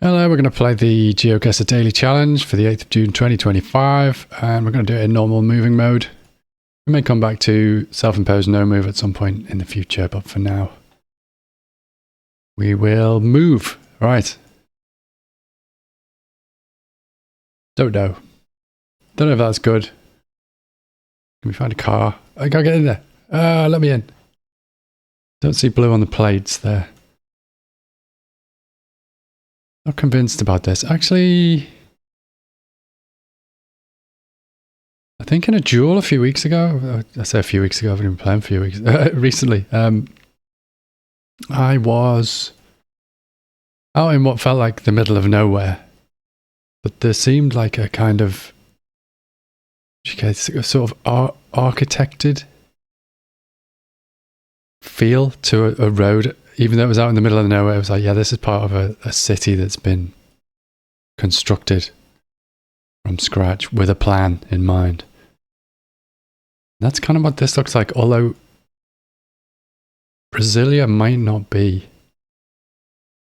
Hello, we're going to play the GeoGuessr Daily Challenge for the 8th of June 2025, and we're going to do it in normal moving mode. We may come back to self-imposed no move at some point in the future, but for now, we will move. Right. Don't know. Don't know if that's good. Can we find a car? I gotta get in there. Let me in. Don't see blue on the plates there. Not convinced about this. Actually, I think in a duel a few weeks ago, I say a few weeks ago, I've been playing a few weeks, recently, I was out in what felt like the middle of nowhere, but there seemed like a kind of, sort of architected feel to a road. Even though it was out in the middle of nowhere, it was like, yeah, this is part of a city that's been constructed from scratch with a plan in mind. That's kind of what this looks like, although Brasilia might not be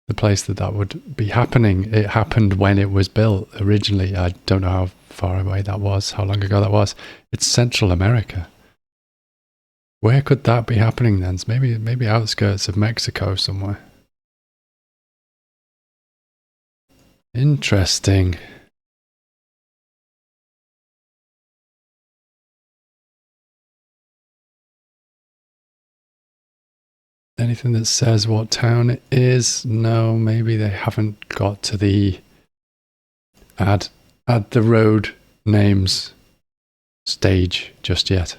the place that would be happening. It happened when it was built originally. I don't know how far away that was, how long ago that was. It's Central America. Where could that be happening then? Maybe outskirts of Mexico somewhere. Interesting. Anything that says what town it is? No, maybe they haven't got to the add the road names stage just yet.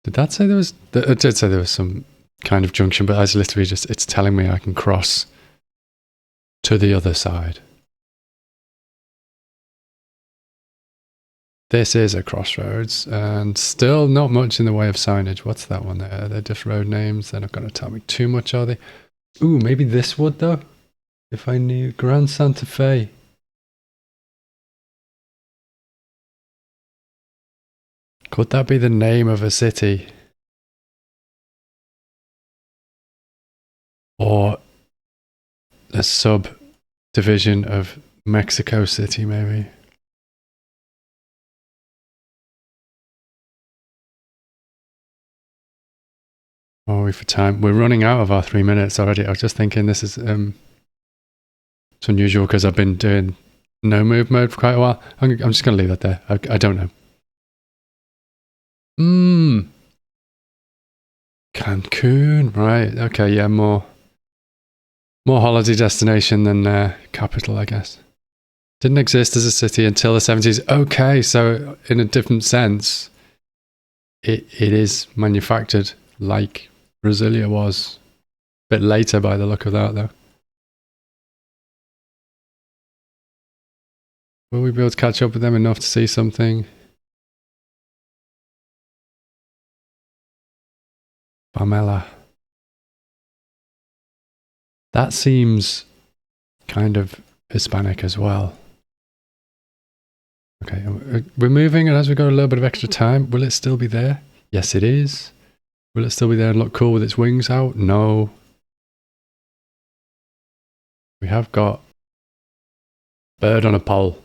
Did that say there was? It did say there was some kind of junction, but it's literally just, it's telling me I can cross to the other side. This is a crossroads, and still not much in the way of signage. What's that one there? They're just road names. They're not going to tell me too much, are they? Ooh, maybe this would, though. If I knew. Grand Santa Fe. Could that be the name of a city? Or a subdivision of Mexico City, maybe? Oh, we for time. We're running out of our 3 minutes already. I was just thinking this is it's unusual because I've been doing no move mode for quite a while. I'm just going to leave that there. I don't know. Cancun, right? Okay, yeah, more holiday destination than capital, I guess. Didn't exist as a city until the 70s. Okay, so in a different sense, it is manufactured like Brasilia was. A bit later by the look of that, though. Will we be able to catch up with them enough to see something? Pamela. That seems kind of Hispanic as well. Okay, we're moving, and as we've got a little bit of extra time, will it still be there? Yes, it is. Will it still be there and look cool with its wings out? No. We have got bird on a pole.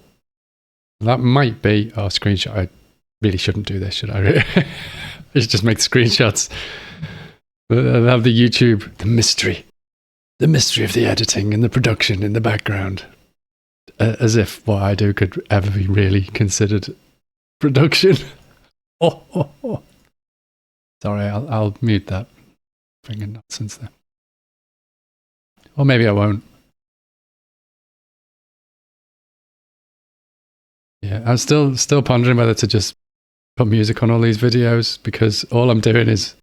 That might be our screenshot. I really shouldn't do this, should I? I should just make the screenshots. I'll have the YouTube, the mystery of the editing and the production in the background. As if what I do could ever be really considered production. Oh. Sorry, I'll mute that friggin' nonsense there. Or maybe I won't. Yeah, I'm still pondering whether to just put music on all these videos, because all I'm doing is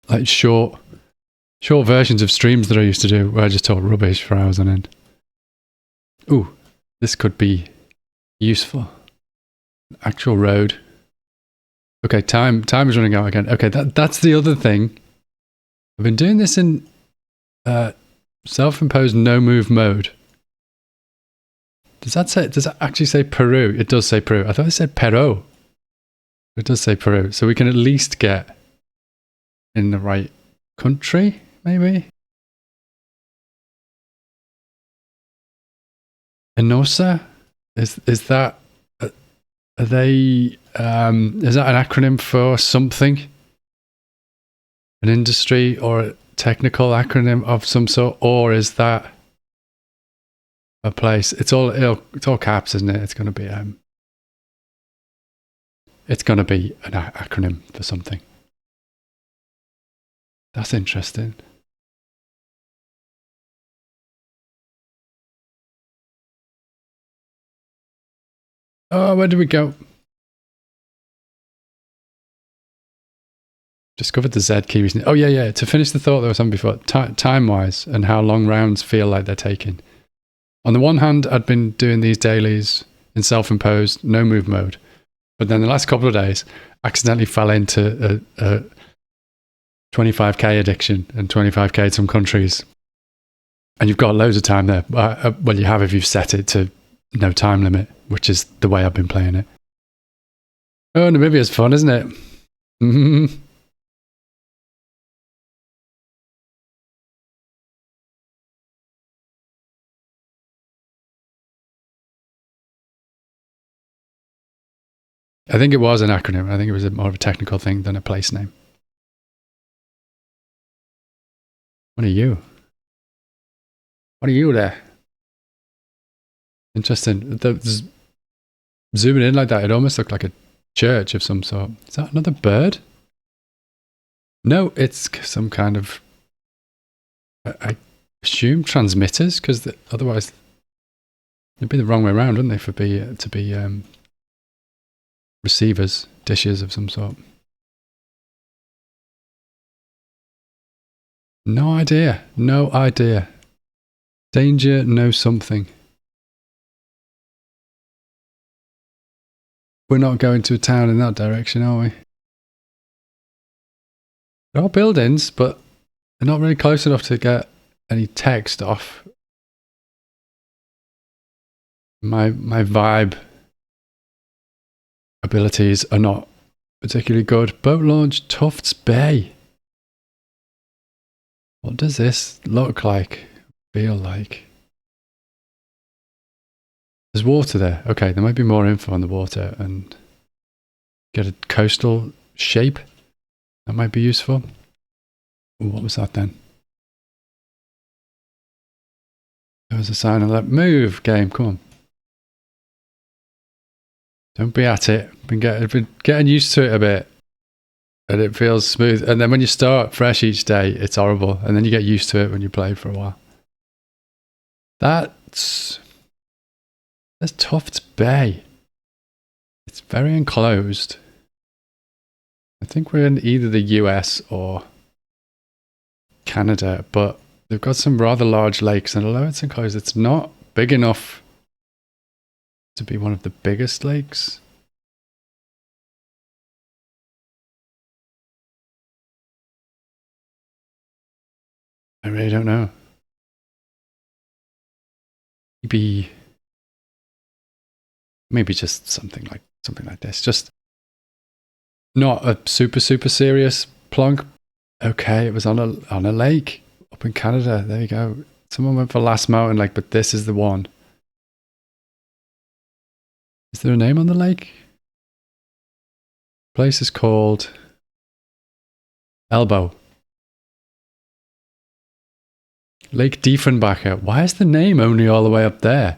like short versions of streams that I used to do where I just talk rubbish for hours on end. Ooh, this could be useful. Actual road. Okay, time is running out again. Okay, that's the other thing. I've been doing this in self-imposed no move mode. Does that actually say Peru? It does say Peru. I thought it said Peru. It does say Peru. So we can at least get in the right country, maybe? ENOSA? Is that are they is that an acronym for something? An industry or a technical acronym of some sort, or is that a place? It's all caps, isn't it? It's going to be an acronym for something. That's interesting. Oh, where did we go? Discovered the Z key recently. Oh, yeah. To finish the thought that was on before, time-wise and how long rounds feel like they're taking. On the one hand, I'd been doing these dailies in self-imposed, no move mode. But then the last couple of days, accidentally fell into a 25k addiction and 25k in some countries. And you've got loads of time there. Well, you have if you've set it to no time limit, which is the way I've been playing it. Oh, Namibia's fun, isn't it? Mm-hmm. I think it was an acronym. I think it was more of a technical thing than a place name. What are you? What are you there? Interesting. Zooming in like that, it almost looked like a church of some sort. Is that another bird? No, it's some kind of, I assume, transmitters, because otherwise it'd be the wrong way around, wouldn't they, to be receivers, dishes of some sort. No idea. Danger, know something. We're not going to a town in that direction, are we? There are buildings, but they're not really close enough to get any text off. My vibe abilities are not particularly good. Boat launch, Tufts Bay. What does this look like? Feel like? There's water there. Okay, there might be more info on the water and get a coastal shape. That might be useful. Ooh, what was that then? There was a sign of that. Move, game. Come on. Don't be at it. Been getting used to it a bit. And it feels smooth. And then when you start fresh each day, it's horrible. And then you get used to it when you play for a while. That's Tufts Bay. It's very enclosed. I think we're in either the US or Canada, but they've got some rather large lakes, and although it's enclosed, it's not big enough to be one of the biggest lakes. I really don't know. Maybe just something like this. Just not a super serious plonk. Okay, it was on a lake up in Canada. There you go. Someone went for Last Mountain Lake, but this is the one. Is there a name on the lake? Place is called Elbow. Lake Diefenbacher. Why is the name only all the way up there?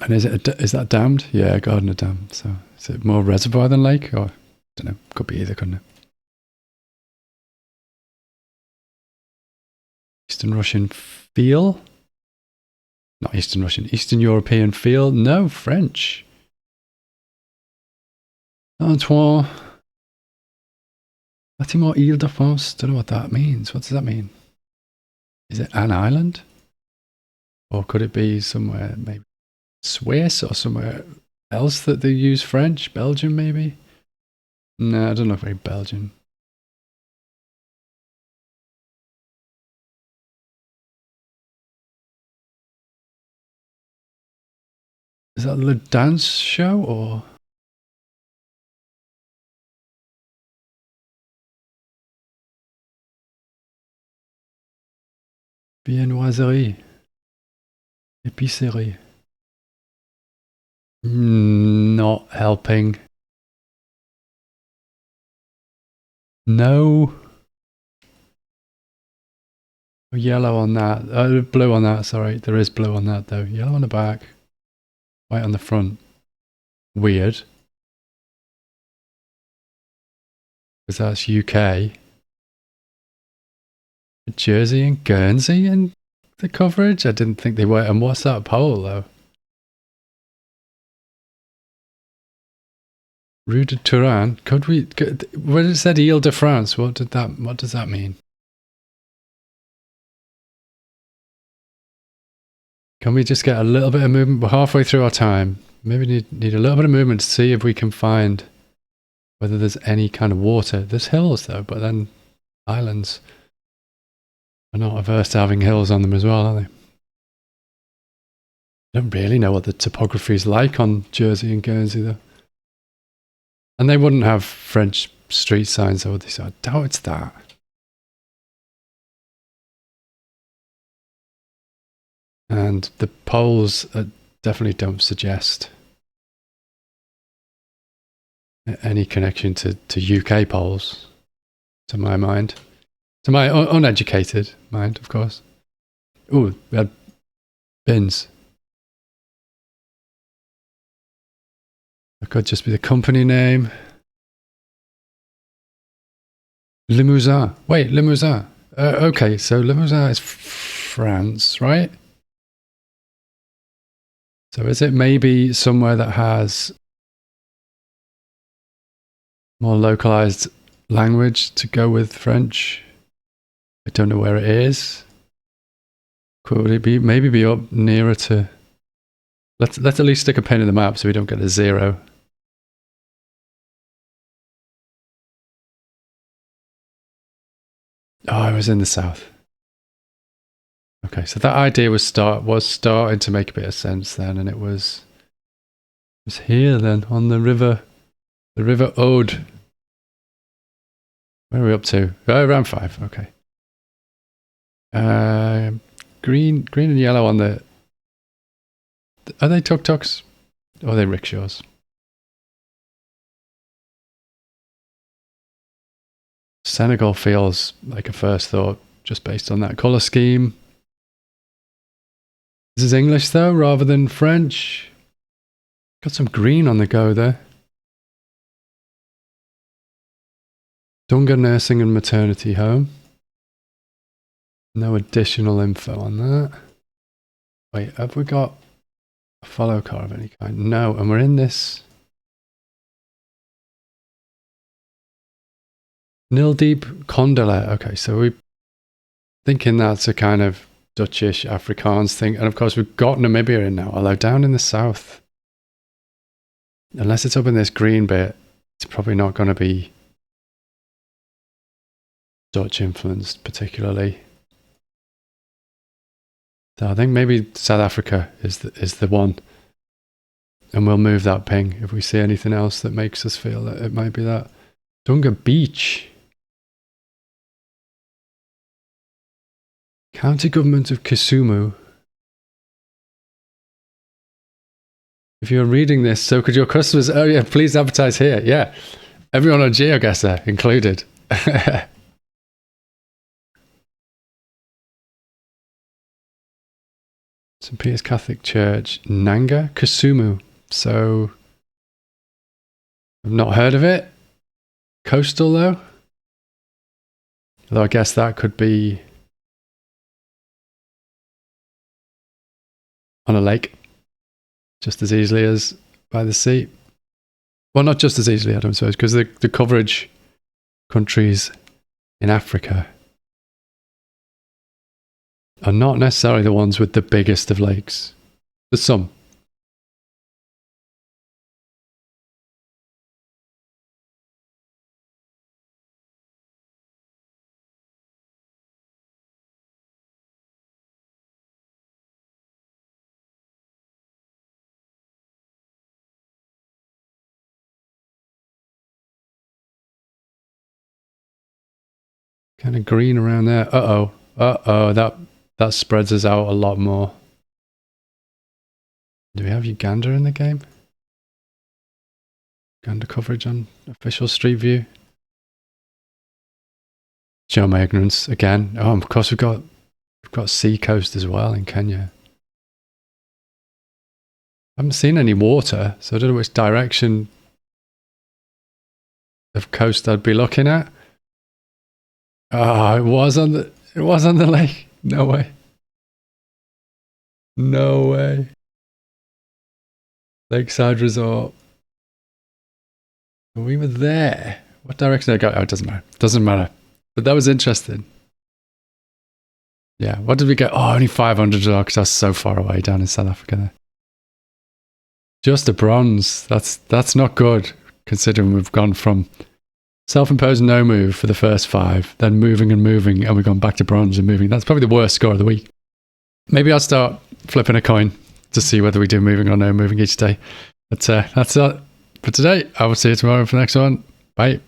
And is that dammed? Yeah, Gardner Dam. So is it more reservoir than lake? Or I don't know. Could be either, couldn't it? Eastern Russian feel? Not Eastern Russian. Eastern European feel? No, French. Antoine. Baltimore Ile-de-France. Don't know what that means. What does that mean? Is it an island? Or could it be somewhere maybe Swiss or somewhere else that they use French? Belgium maybe? No, I don't look very Belgian. Is that the dance show or? Viennoiserie. Épicerie. Not helping. No. Yellow on that. Blue on that, sorry. There is blue on that though. Yellow on the back. White on the front. Weird. Because that's UK. Jersey and Guernsey in the coverage? I didn't think they were. And what's that pole though? Rue de Turin. When it said Ile de France, what does that mean? Can we just get a little bit of movement? We're halfway through our time. Maybe need a little bit of movement to see if we can find whether there's any kind of water. There's hills though, but then islands are not averse to having hills on them as well, are they? I don't really know what the topography is like on Jersey and Guernsey though. And they wouldn't have French street signs, would they? So I doubt it's that. And the poles definitely don't suggest any connection to UK poles, to my mind. To my uneducated mind, of course. Ooh, we had bins. That could just be the company name. Limousin. Wait, Limousin. Okay, so Limousin is France, right? So is it maybe somewhere that has more localized language to go with French? I don't know where it is. Could it be maybe be up nearer to... Let's at least stick a pin in the map so we don't get a 0. Oh, I was in the south. Okay, so that idea was starting to make a bit of sense then, and it was here then on the River Aude. Where are we up to? Oh, around 5. Okay. Green and yellow on the. Are they tuk-tuks? Or are they rickshaws? Senegal feels like a first thought just based on that colour scheme. This is English though, rather than French. Got some green on the go there. Dunga Nursing and Maternity Home. No additional info on that. Wait, have we got a follow car of any kind? No, and we're in this... Nildeep Kondala. Okay, so we're thinking that's a kind of Dutchish Afrikaans thing. And of course, we've got Namibia in now, although down in the south, unless it's up in this green bit, it's probably not going to be Dutch influenced particularly. So I think maybe South Africa is the one. And we'll move that ping if we see anything else that makes us feel that it might be that. Dunga Beach. County Government of Kisumu. If you're reading this, so could your customers... Oh yeah, please advertise here. Yeah. Everyone on GeoGuessr included. St. Peter's Catholic Church. Nanga, Kisumu. So... I've not heard of it. Coastal though. Although I guess that could be... on a lake. Just as easily as by the sea. Well, not just as easily, I don't suppose, because the coverage countries in Africa are not necessarily the ones with the biggest of lakes. There's some. Kind of green around there. Uh-oh. Uh-oh. That That spreads us out a lot more. Do we have Uganda in the game? Uganda coverage on official Street View. Show my ignorance again. Oh, of course we've got Sea Coast as well in Kenya. I haven't seen any water, so I don't know which direction of coast I'd be looking at. Oh, it was on the lake. No way. No way. Lakeside Resort. We were there. What direction did I go? Oh, it doesn't matter. Doesn't matter. But that was interesting. Yeah. What did we get? Oh, only 500 because that's so far away down in South Africa there. Just a bronze. That's not good, considering we've gone from self-imposed no move for the first 5, then moving, and we've gone back to bronze and moving. That's probably the worst score of the week. Maybe I'll start flipping a coin to see whether we do moving or no moving each day. But that's it for today. I will see you tomorrow for the next one. Bye.